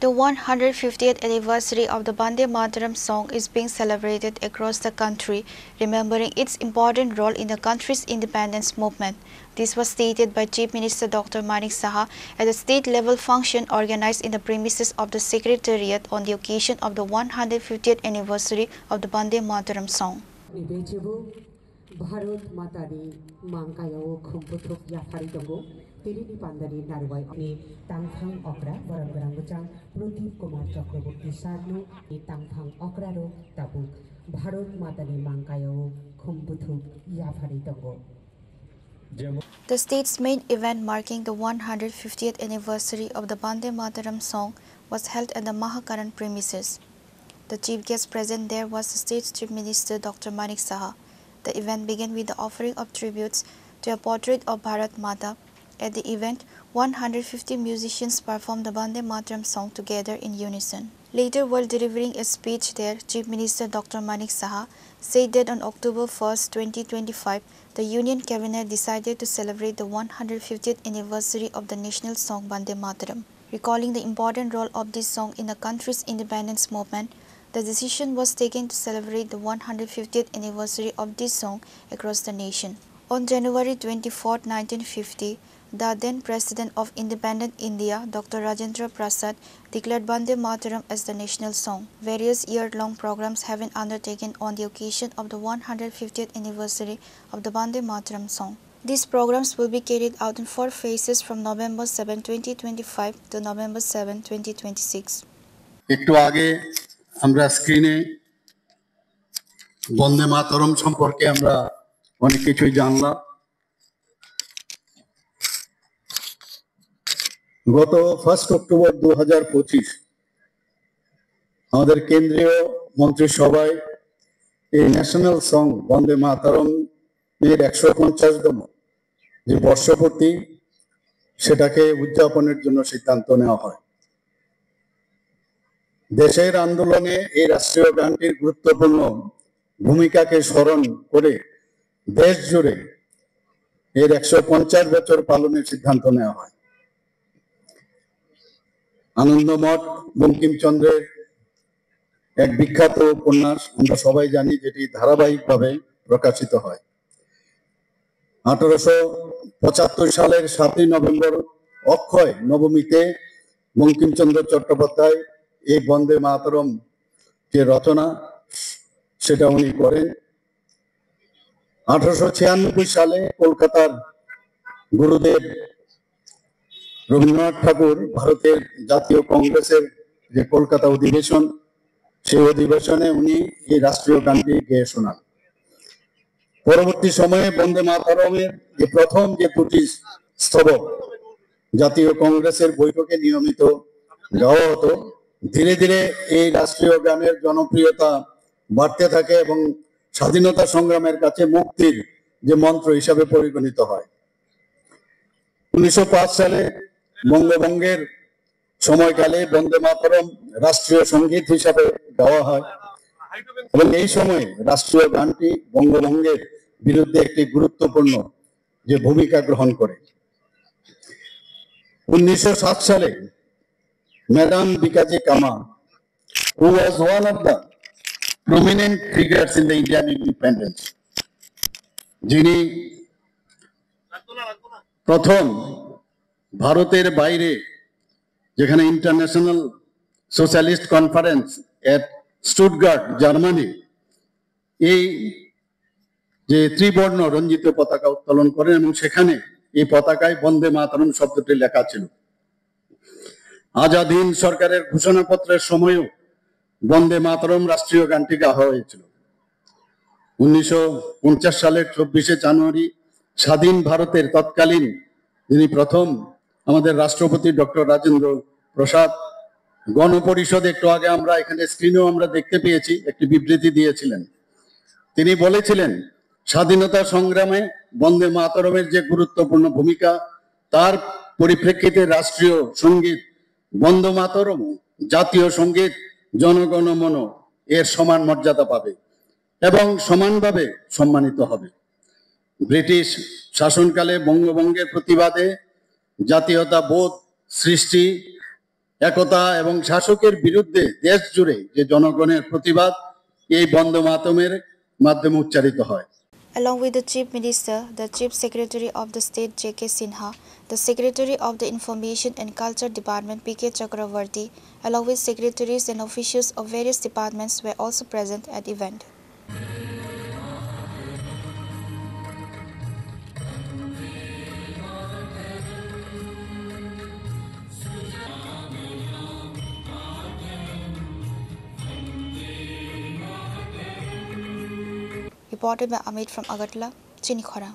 The 150th anniversary of the Vande Mataram song is being celebrated across the country, remembering its important role in the country's independence movement. This was stated by Chief Minister Dr. Manik Saha at a state-level function organized in the premises of the Secretariat on the occasion of the 150th anniversary of the Vande Mataram song. Bharat मातानि मांकायाव खुंबोथोब याफारि दंगो तेलिनि पान्दानि नारवाय नि तांथां अक्रा बरम गरां बचां प्रदीप कुमार चक्रवर्ती सारनु नि तांथां अक्रारो ताबु Bharat मातानि मांकायाव खुंबोथोब याफारि दंगो. The state's main event marking the 150th anniversary of the Vande Mataram song was held at the Mahakaran premises. The chief guest present there was the state's Chief Minister Dr. Manik Saha. The event began with the offering of tributes to a portrait of Bharat Mata. At the event, 150 musicians performed the Vande Mataram song together in unison. Later, while delivering a speech there, Chief Minister Dr. Manik Saha said that on October 1, 2025, the Union Cabinet decided to celebrate the 150th anniversary of the national song Vande Mataram. Recalling the important role of this song in the country's independence movement, the decision was taken to celebrate the 150th anniversary of this song across the nation. On January 24, 1950, the then President of Independent India, Dr. Rajendra Prasad, declared Vande Mataram as the national song. Various year-long programs have been undertaken on the occasion of the 150th anniversary of the Vande Mataram song. These programs will be carried out in 4 phases from November 7, 2025 to November 7, 2026. আমরা স্ক্রিনে বন্দে মাতরম সম্পর্কে আমরা অনেক কিছুই জানলাম। গত 1 October 2025 আমাদের কেন্দ্রীয় মন্ত্রিসভায় এই ন্যাশনাল সং বন্দে মাতরম এর 150তম যে বর্ষপূর্তি সেটাকে উদযাপনের জন্য সিদ্ধান্ত নেওয়া হয়। দেশের আন্দোলনে এই রাষ্ট্রীয় গানটির গুরুত্বপূর্ণ ভূমিকাকে স্মরণ করে দেশ জুড়ে এর 150 বছর পালনের সিদ্ধান্ত নেওয়া হয়। আনন্দমঠ বঙ্কিমচন্দ্রের এক বিখ্যাত উপন্যাস আমরা সবাই জানি, যেটি ধারাবাহিকভাবে প্রকাশিত হয়। 1875 সালের 7 নভেম্বর অক্ষয় নবমীতে বঙ্কিমচন্দ্র চট্টোপাধ্যায় এই বন্দে মাতরম যে রচনা সেটা উনি করেন। 1896 সালে কলকাতার গুরুদেব রবীন্দ্রনাথ ঠাকুর ভারতের জাতীয় কংগ্রেসের যে কলকাতা অধিবেশন, সেই অধিবেশনে উনি এই রাষ্ট্রীয় গানটি গেয়ে শোনান। পরবর্তী সময়ে বন্দে মাতরমের যে প্রথম যে 2টি স্তবক জাতীয় কংগ্রেসের বৈঠকে নিয়মিত গাওয়া হতো, ধীরে ধীরে এই রাষ্ট্রীয় গানের জনপ্রিয়তা বাড়তে থাকে এবং স্বাধীনতা সংগ্রামের কাছে মুক্তির যে মন্ত্র হিসাবে পরিগণিত হয়। 1905 সালে বঙ্গভঙ্গের সময়কালে বন্দে মাতরম রাষ্ট্রীয় সঙ্গীত হিসাবে গাওয়া হয় এবং এই সময়ে রাষ্ট্রীয় গানটি বঙ্গভঙ্গের বিরুদ্ধে একটি গুরুত্বপূর্ণ যে ভূমিকা গ্রহণ করে। 1907 সালে Madam Bikaji Kama, who was one of the prominent figures in the Indian independence, যিনি প্রথম ভারতের বাইরে যেখানে ইন্টারন্যাশনাল সোশ্যালিস্ট কনফারেন্স এট স্টুটগার্ট জার্মানি এই যে ত্রিবর্ণ রঞ্জিত পতাকা উত্তোলন করেন এবং সেখানে এই পতাকায় বন্দে মাতরম শব্দটি লেখা ছিল। আজাদ হিন্দ সরকারের ঘোষণাপত্রের সময়ও বন্দে মাতরম রাষ্ট্রীয় গানটি গাওয়া হয়েছিল। 1949 সালের 24শে জানুয়ারি স্বাধীন ভারতের তৎকালীন যিনি প্রথম আমাদের রাষ্ট্রপতি ডক্টর রাজেন্দ্র প্রসাদ গণপরিষদে, একটু আগে আমরা এখানে স্ক্রিনেও আমরা দেখতে পেয়েছি, একটি বিবৃতি দিয়েছিলেন। তিনি বলেছিলেন স্বাধীনতা সংগ্রামে বন্দে মাতরমের যে গুরুত্বপূর্ণ ভূমিকা, তার পরিপ্রেক্ষিতে রাষ্ট্রীয় সঙ্গীত বন্দে মাতরম জাতীয় সঙ্গীত জনগণ মন এর সমান মর্যাদা পাবে এবং সমানভাবে সম্মানিত হবে। ব্রিটিশ শাসনকালে বঙ্গভঙ্গের প্রতিবাদে জাতীয়তা বোধ সৃষ্টি একতা এবং শাসকের বিরুদ্ধে দেশ জুড়ে যে জনগণের প্রতিবাদ এই বন্দে মাতরমের মাধ্যমে উচ্চারিত হয়। Along with the Chief Minister, the Chief Secretary of the State J.K. Sinha, the Secretary of the Information and Culture Department P.K. Chakravarti, along with secretaries and officials of various departments were also present at the event. Reported by Amit from Agartala, Chinikhara.